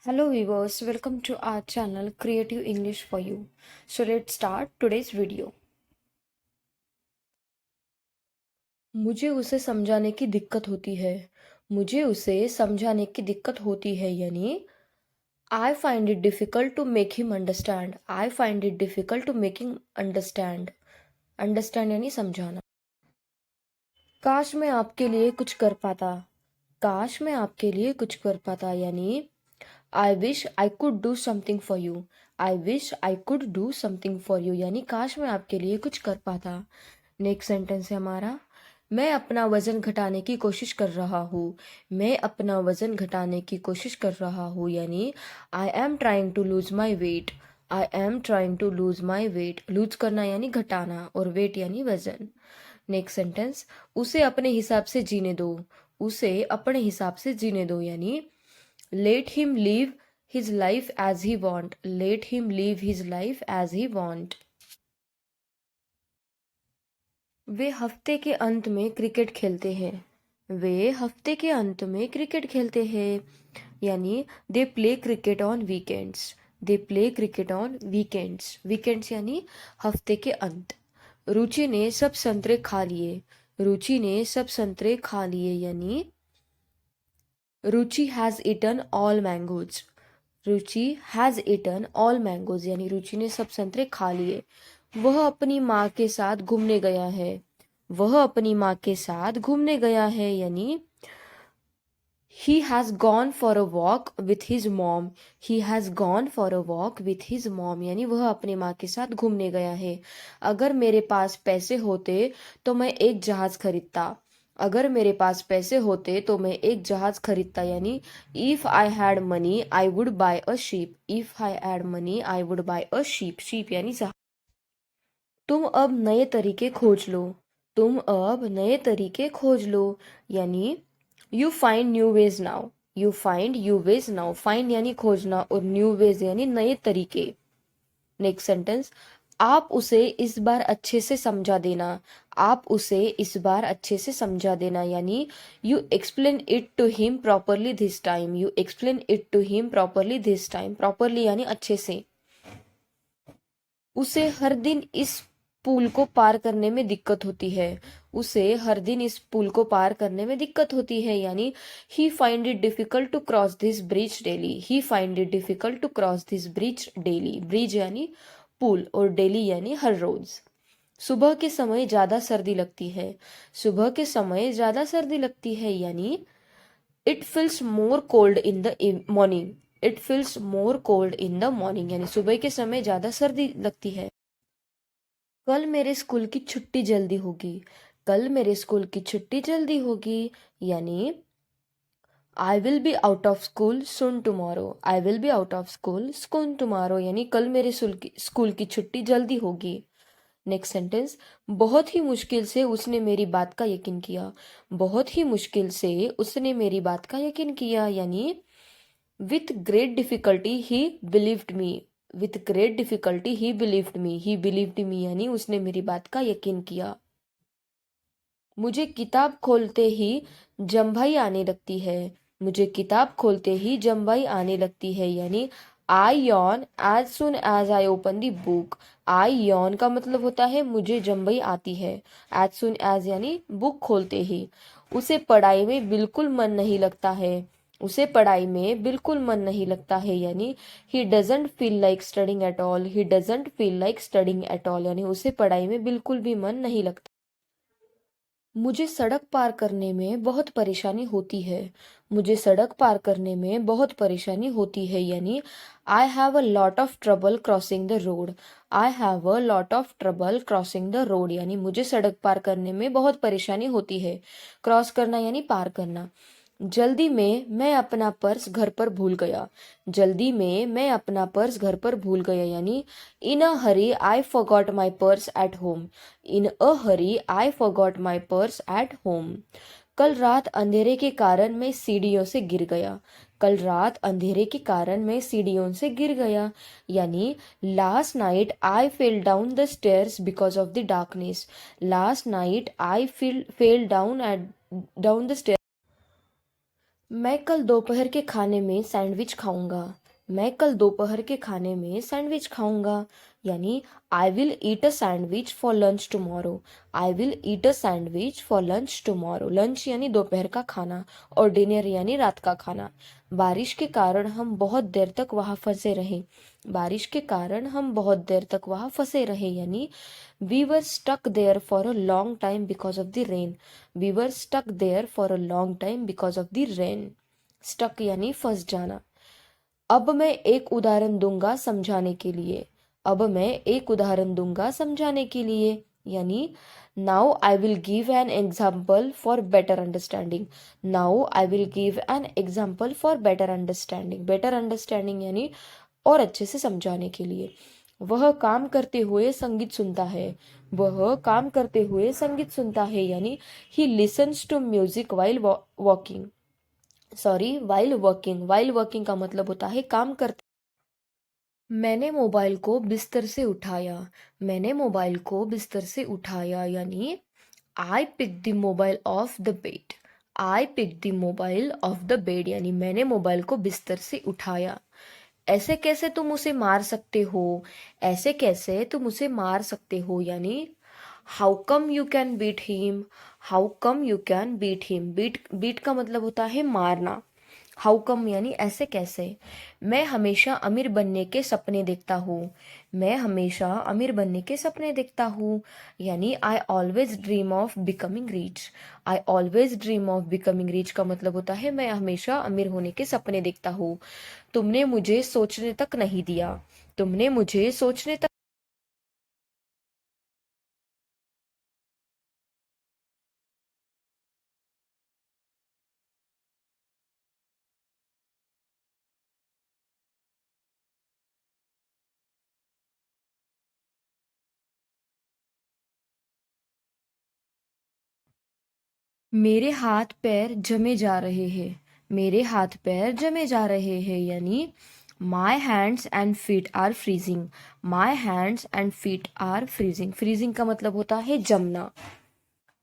Hello viewers, welcome to our channel Creative English for You. So let's start today's video. मुझे उसे समझाने की दिक्कत होती है। मुझे उसे समझाने की दिक्कत होती है यानी I find it difficult to make him understand. I find it difficult to make him understand. Understand यानी समझाना। काश मैं आपके लिए कुछ कर पाता। काश मैं आपके लिए कुछ कर पाता यानी I wish I could do something for you. I wish I could do something for you यानी काश मैं आपके लिए कुछ कर पाता। नेक्स्ट सेंटेंस है हमारा, मैं अपना वजन घटाने की कोशिश कर रहा हूँ। मैं अपना वजन घटाने की कोशिश कर रहा हूँ यानी I am trying to lose my weight. I am trying to lose my weight. Lose करना यानी घटाना और वेट यानी वजन। नेक्स्ट सेंटेंस, उसे अपने हिसाब से जीने दो। उसे अपने हिसाब से जीने दो यानी let him live his life as he want. Let him live his life as he want. वे हफ्ते के अंत में क्रिकेट खेलते हैं। वे हफ्ते के अंत में क्रिकेट खेलते हैं यानी they play cricket on weekends. They play cricket on weekends. Weekends यानी हफ्ते के अंत। रुचि ने सब संतरे खा लिए। रुचि ने सब संतरे खा लिए यानी Ruchi has eaten all mangoes. Ruchi has eaten all mangoes यानी रुचि ने सब संतरे खा लिए। वह अपनी माँ के साथ घूमने गया है। वह अपनी माँ के साथ घूमने गया है यानी he has gone for a walk with his mom. He has gone for a walk with his mom यानी वह अपनी माँ के साथ घूमने गया है। अगर मेरे पास पैसे होते तो मैं एक जहाज खरीदता। अगर मेरे पास पैसे होते तो मैं एक जहाज खरीदता यानी if I had money I would buy a ship. If I had money I would buy a ship. Ship यानी जहाज। तुम अब नए तरीके खोज लो। तुम अब नए तरीके खोज लो यानी you find new ways now. You find you veg now. Find यानी खोजना और न्यू वेज यानी नए तरीके। नेक्स्ट सेंटेंस, आप उसे इस बार अच्छे से समझा देना। आप उसे इस बार अच्छे से समझा देना यानी you explain it to him properly this time. You explain it to him properly this time. Properly यानी अच्छे से। उसे हर दिन इस पुल को पार करने में दिक्कत होती है। उसे हर दिन इस पुल को पार करने में दिक्कत होती है यानी he find it difficult to cross this bridge daily. He find it difficult to cross this bridge daily. Bridge यानी पुल और डेली यानी हर रोज। सुबह के समय ज्यादा सर्दी लगती है। सुबह के समय ज्यादा सर्दी लगती है यानी it feels more cold in the morning. It feels more cold in the morning यानी सुबह के समय ज्यादा सर्दी लगती है। कल मेरे स्कूल की छुट्टी जल्दी होगी। कल मेरे स्कूल की छुट्टी जल्दी होगी यानी I will be out of school soon tomorrow. I will be out of school soon tomorrow यानी कल मेरे स्कूल की छुट्टी जल्दी होगी। नेक्स्ट सेंटेंस, बहुत ही मुश्किल से उसने मेरी बात का यकीन किया। बहुत ही मुश्किल से उसने मेरी बात का यकीन किया यानी with great difficulty he believed me. With great difficulty he believed me. He believed me यानी उसने मेरी बात का यकीन किया। मुझे किताब खोलते ही जम्भाई आने लगती है। मुझे किताब खोलते ही जम्भाई आने लगती है यानी I yawn as soon as I open the book. I yawn का मतलब होता है मुझे जम्भाई आती है। एज सुन एज यानी बुक खोलते ही। उसे पढ़ाई में बिल्कुल मन नहीं लगता है। उसे पढ़ाई में बिल्कुल मन नहीं लगता है यानी he doesn't feel like studying at all. He doesn't feel like studying at all यानी उसे पढ़ाई में बिल्कुल भी मन नहीं लगता। मुझे सड़क पार करने में बहुत परेशानी होती है। मुझे सड़क पार करने में बहुत परेशानी होती है यानी I have a lot of trouble crossing the road. I have a lot of trouble crossing the road यानी मुझे सड़क पार करने में बहुत परेशानी होती है। क्रॉस करना यानी पार करना। जल्दी में मैं अपना पर्स घर पर भूल गया। जल्दी में मैं अपना पर्स घर पर भूल गया यानी in a hurry I forgot my purse at home. In a hurry I forgot my purse at home. कल रात अंधेरे के कारण मैं सीढ़ियों से गिर गया। कल रात अंधेरे के कारण मैं सीढ़ियों से गिर गया यानी last night I fell down the stairs because of the darkness. Last night I fell down the stairs. मैं कल दोपहर के खाने में सैंडविच खाऊंगा। मैं कल दोपहर के खाने में सैंडविच खाऊंगा, यानी I will eat a sandwich for lunch tomorrow. I will eat a sandwich for lunch tomorrow. Lunch यानी दोपहर का खाना और डिनर यानी रात का खाना। बारिश के कारण हम बहुत देर तक वहाँ फंसे रहे। बारिश के कारण हम बहुत देर तक वहाँ फंसे रहे, यानी we were stuck there for a long time because of the rain. We were stuck there for a long time because of the rain. Stuck यानी फंस जाना। अब मैं एक उदाहरण दूंगा समझाने के लिए। अब मैं एक उदाहरण दूंगा समझाने के लिए, यानी now I will give an example for better understanding. Now I will give an example for better understanding. Better understanding यानी और अच्छे से समझाने के लिए। वह काम करते हुए संगीत सुनता है। वह काम करते हुए संगीत सुनता है, यानी he listens to music while walking. Sorry, while working. While working का मतलब होता है काम करते। मैंने मोबाइल को बिस्तर से उठाया। मैंने मोबाइल को बिस्तर से उठाया, यानी I pick the mobile off the bed. I pick the mobile off the bed, यानी मैंने मोबाइल को बिस्तर से उठाया। ऐसे कैसे तुम उसे मार सकते हो। ऐसे कैसे तुम उसे मार सकते हो, यानी how come you can beat him. How come you can beat him. Beat beat का मतलब होता है मारना। हाउ कम यानी ऐसे कैसे। मैं हमेशा अमीर बनने के सपने देखता हूँ। मैं हमेशा अमीर बनने के सपने देखता हूँ, यानी I always dream of becoming rich. I always dream of becoming rich का मतलब होता है मैं हमेशा अमीर होने के सपने देखता हूँ। तुमने मुझे सोचने तक नहीं दिया। तुमने मुझे सोचने तक। मेरे हाथ पैर जमे जा रहे हैं। मेरे हाथ पैर जमे जा रहे हैं, यानी my hands and feet are freezing. My hands and feet are freezing. Freezing का मतलब होता है जमना।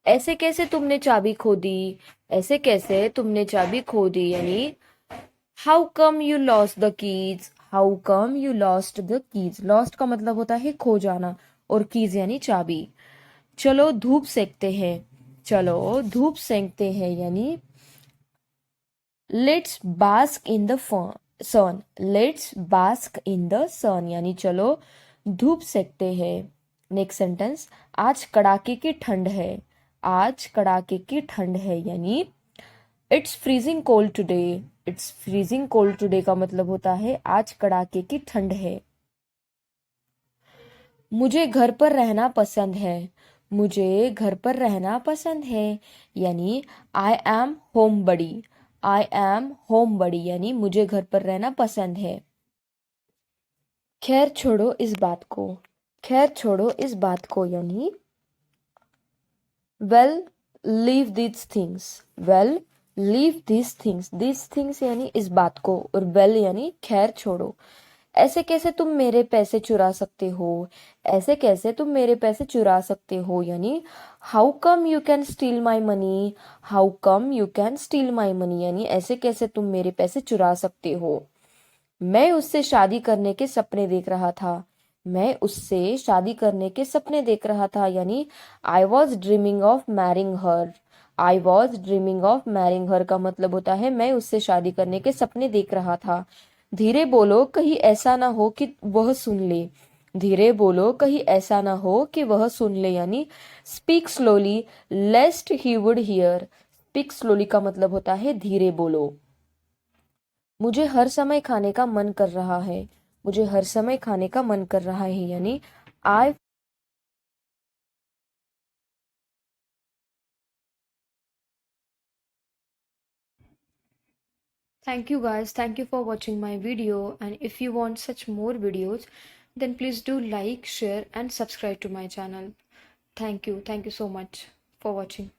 ऐसे कैसे तुमने चाबी खो दी। ऐसे कैसे तुमने चाबी खो दी, यानी how come you lost the keys. How come you lost the keys. Lost का मतलब होता है खो जाना और कीज यानी चाबी। चलो धूप सेकते हैं। चलो धूप सेकते हैं, यानी let's bask in the sun. Let's bask in the sun, यानी चलो धूप सेकते हैं। नेक्स्ट सेंटेंस, आज कड़ाके की ठंड है। आज कड़ाके की ठंड है, यानी it's freezing cold today. It's freezing cold today का मतलब होता है आज कड़ाके की ठंड है। मुझे घर पर रहना पसंद है। मुझे घर पर रहना पसंद है, यानी I am homebody. I am homebody, यानी मुझे घर पर रहना पसंद है। खैर छोड़ो इस बात को। खैर छोड़ो इस बात को, यानी well leave these things. Well leave these things. These things यानी इस बात को, और वेल यानी खैर छोड़ो। ऐसे कैसे तुम मेरे पैसे चुरा सकते हो। ऐसे कैसे तुम मेरे पैसे चुरा सकते हो, यानी how come you can steel my money. How come you can steel my money, यानी ऐसे कैसे तुम मेरे पैसे चुरा सकते हो। मैं उससे शादी करने के सपने देख रहा था। मैं उससे शादी करने के सपने देख रहा था, यानी I was dreaming of marrying her. I was dreaming of marrying her का मतलब होता है मैं उससे शादी करने के सपने देख रहा था। धीरे बोलो कहीं ऐसा ना हो कि वह सुन ले। धीरे बोलो कहीं ऐसा ना हो कि वह सुन ले, यानी speak slowly lest he would hear. Speak slowly का मतलब होता है धीरे बोलो। मुझे हर समय खाने का मन कर रहा है। मुझे हर समय खाने का मन कर रहा है, यानी आई। Thank you guys. Thank you for watching my video. And if you want such more videos, then please do like, share, and subscribe to my channel. Thank you. Thank you so much for watching.